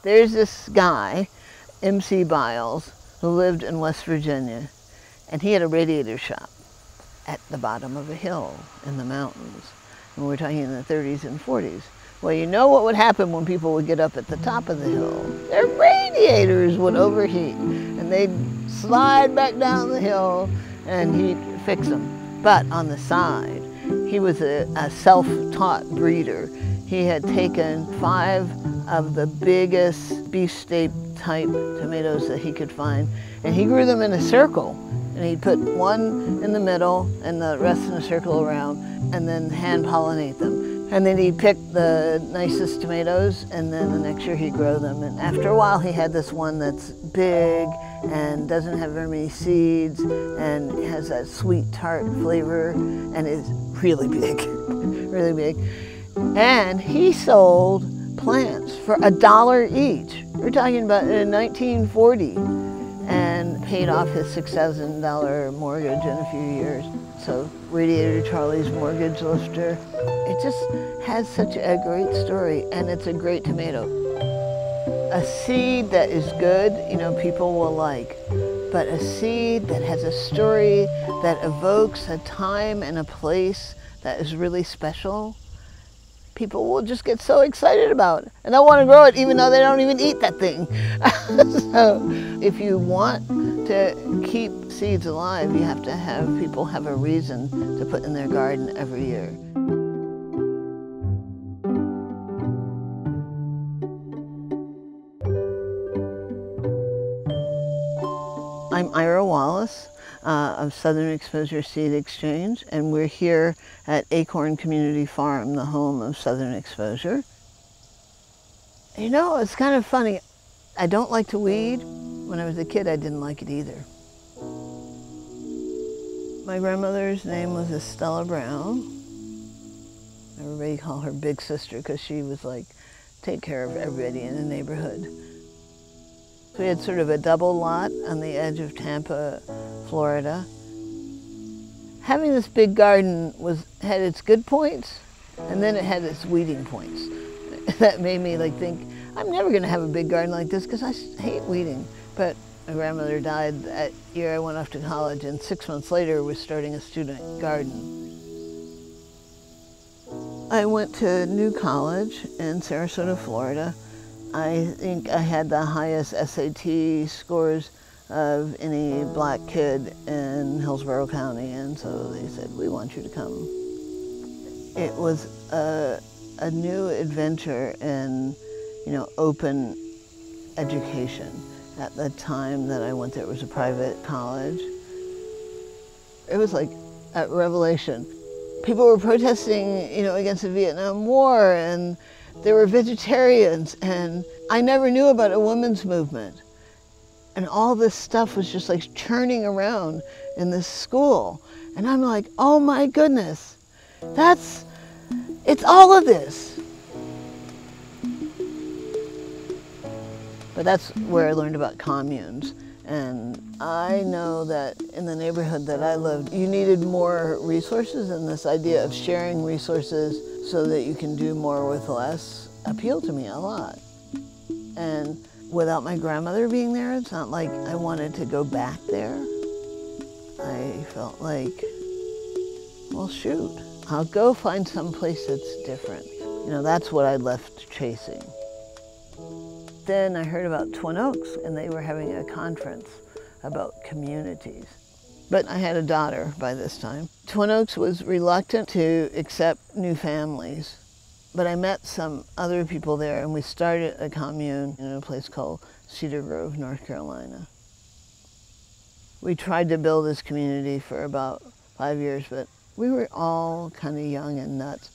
There's this guy, MC Biles, who lived in West Virginia, and he had a radiator shop at the bottom of a hill in the mountains. And we're talking in the 30s and 40s. Well, you know what would happen when people would get up at the top of the hill? Their radiators would overheat, and they'd slide back down the hill, and he'd fix them. But on the side, he was a self-taught breeder. He had taken 5 of the biggest beef-steak type tomatoes that he could find, and he grew them in a circle. And he'd put one in the middle and the rest in a circle around, and then hand pollinate them. And then he'd pick the nicest tomatoes, and then the next year he'd grow them. And after a while, he had this one that's big and doesn't have very many seeds and has that sweet tart flavor and is really big, really big. And he sold plants for $1 each. We're talking about in 1940, and paid off his $6,000 mortgage in a few years. So Radiator Charlie's mortgage lifter. It just has such a great story, and it's a great tomato. A seed that is good, you know, people will like, but a seed that has a story that evokes a time and a place that is really special, people will just get so excited about, and they'll want to grow it even though they don't even eat that thing. So if you want to keep seeds alive, you have to have people have a reason to put in their garden every year. I'm Ira Wallace of Southern Exposure Seed Exchange, and we're here at Acorn Community Farm, the home of Southern Exposure. You know, it's kind of funny. I don't like to weed. When I was a kid, I didn't like it either. My grandmother's name was Estella Brown. Everybody called her Big Sister because she was like, take care of everybody in the neighborhood. We had sort of a double lot on the edge of Tampa, Florida. Having this big garden had its good points, and then it had its weeding points. That made me like think, I'm never gonna have a big garden like this because I hate weeding. But my grandmother died that year I went off to college, and 6 months later we're starting a student garden. I went to New College in Sarasota, Florida. I think I had the highest SAT scores of any black kid in Hillsborough County, and so they said, we want you to come. It was a new adventure in, you know, open education. At the time that I went there, it was a private college. It was like a revelation. People were protesting, you know, against the Vietnam War, and there were vegetarians, and I never knew about a women's movement. And all this stuff was just like churning around in this school. And I'm like, oh my goodness, it's all of this. But that's where I learned about communes. And I know that in the neighborhood that I lived, you needed more resources, and this idea of sharing resources so that you can do more with less appealed to me a lot. And without my grandmother being there, it's not like I wanted to go back there. I felt like, well, shoot, I'll go find some place that's different. You know, that's what I left chasing. Then I heard about Twin Oaks, and they were having a conference about communities. But I had a daughter by this time. Twin Oaks was reluctant to accept new families, but I met some other people there, and we started a commune in a place called Cedar Grove, North Carolina. We tried to build this community for about 5 years, but we were all kind of young and nuts.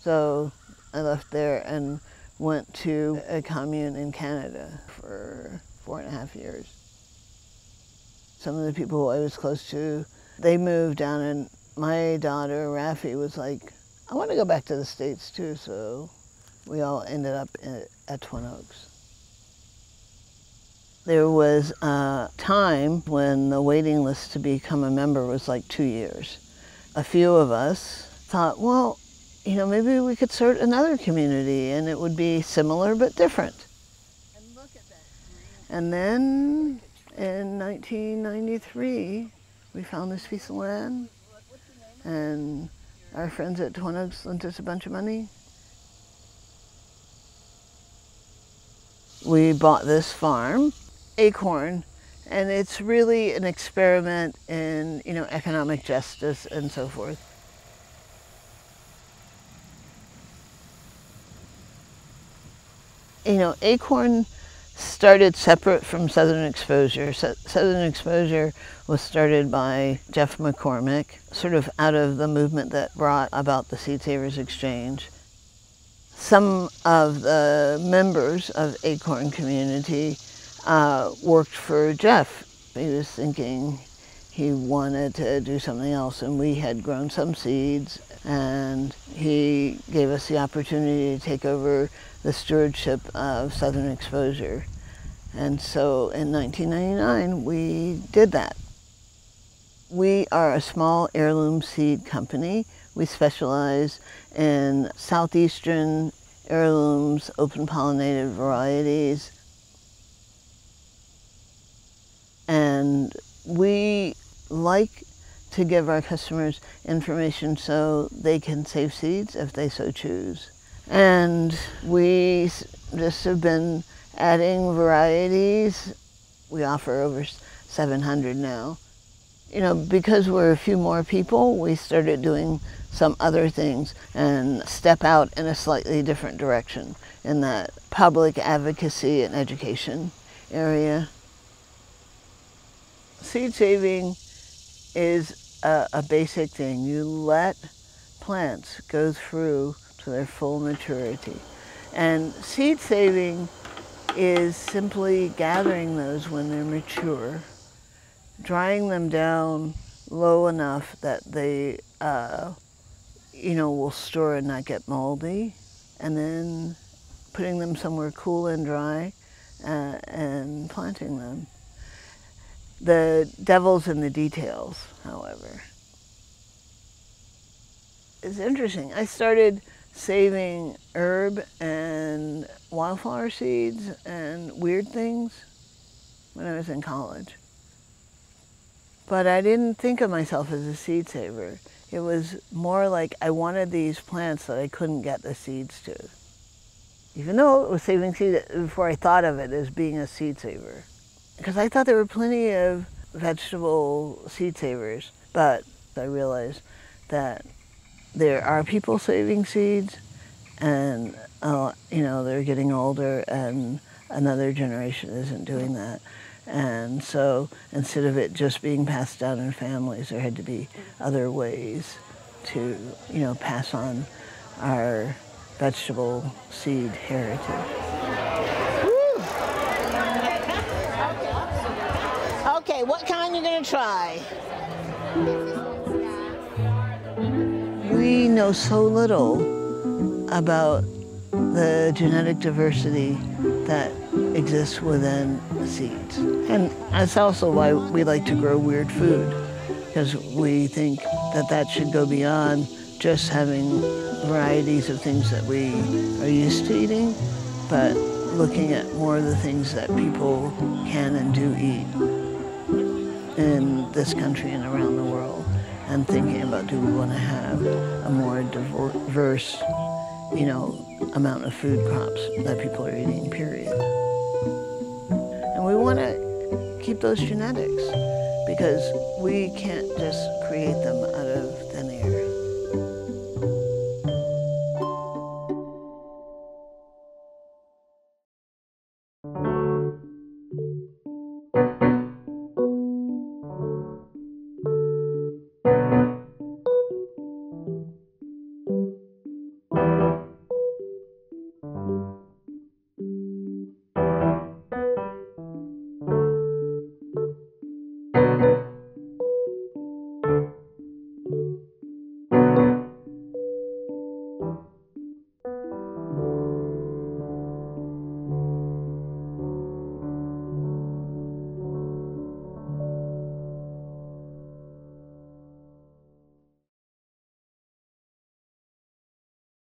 So I left there and went to a commune in Canada for 4.5 years. Some of the people who I was close to, they moved down, and my daughter, Raffi, was like, I want to go back to the States too, so we all ended up at Twin Oaks. There was a time when the waiting list to become a member was like 2 years. A few of us thought, well, you know, maybe we could start another community and it would be similar but different. And then in 1993, we found this piece of land, and our friends at Twin Oaks lent us a bunch of money. We bought this farm, Acorn, and it's really an experiment in, economic justice and so forth. Acorn started separate from Southern Exposure. Southern Exposure was started by Jeff McCormick, sort of out of the movement that brought about the Seed Savers Exchange. Some of the members of Acorn community worked for Jeff. He was thinking he wanted to do something else, and we had grown some seeds, and he gave us the opportunity to take over the stewardship of Southern Exposure. And so in 1999, we did that. We are a small heirloom seed company. We specialize in southeastern heirlooms, open-pollinated varieties. And we like to give our customers information so they can save seeds if they so choose. And we just have been adding varieties. We offer over 700 now. Because we're a few more people, we started doing some other things and step out in a slightly different direction in that public advocacy and education area. Seed saving is a basic thing. You let plants go through to their full maturity. And seed saving is simply gathering those when they're mature, drying them down low enough that they, will store and not get moldy, and then putting them somewhere cool and dry and planting them. The devil's in the details, however. It's interesting. I started saving herb and wildflower seeds and weird things when I was in college. But I didn't think of myself as a seed saver. It was more like I wanted these plants that I couldn't get the seeds to. Even though it was saving seeds before I thought of it as being a seed saver. Because I thought there were plenty of vegetable seed savers, but I realized that there are people saving seeds, and they're getting older, and another generation isn't doing that. And so instead of it just being passed down in families, there had to be other ways to, pass on our vegetable seed heritage. Okay, what kind are you going to try? We know so little about the genetic diversity that exists within seeds. And that's also why we like to grow weird food, because we think that that should go beyond just having varieties of things that we are used to eating, but looking at more of the things that people can and do eat in this country and around the world, and thinking about, do we want to have a more diverse, amount of food crops that people are eating, period. And we want to keep those genetics, because we can't just create them out of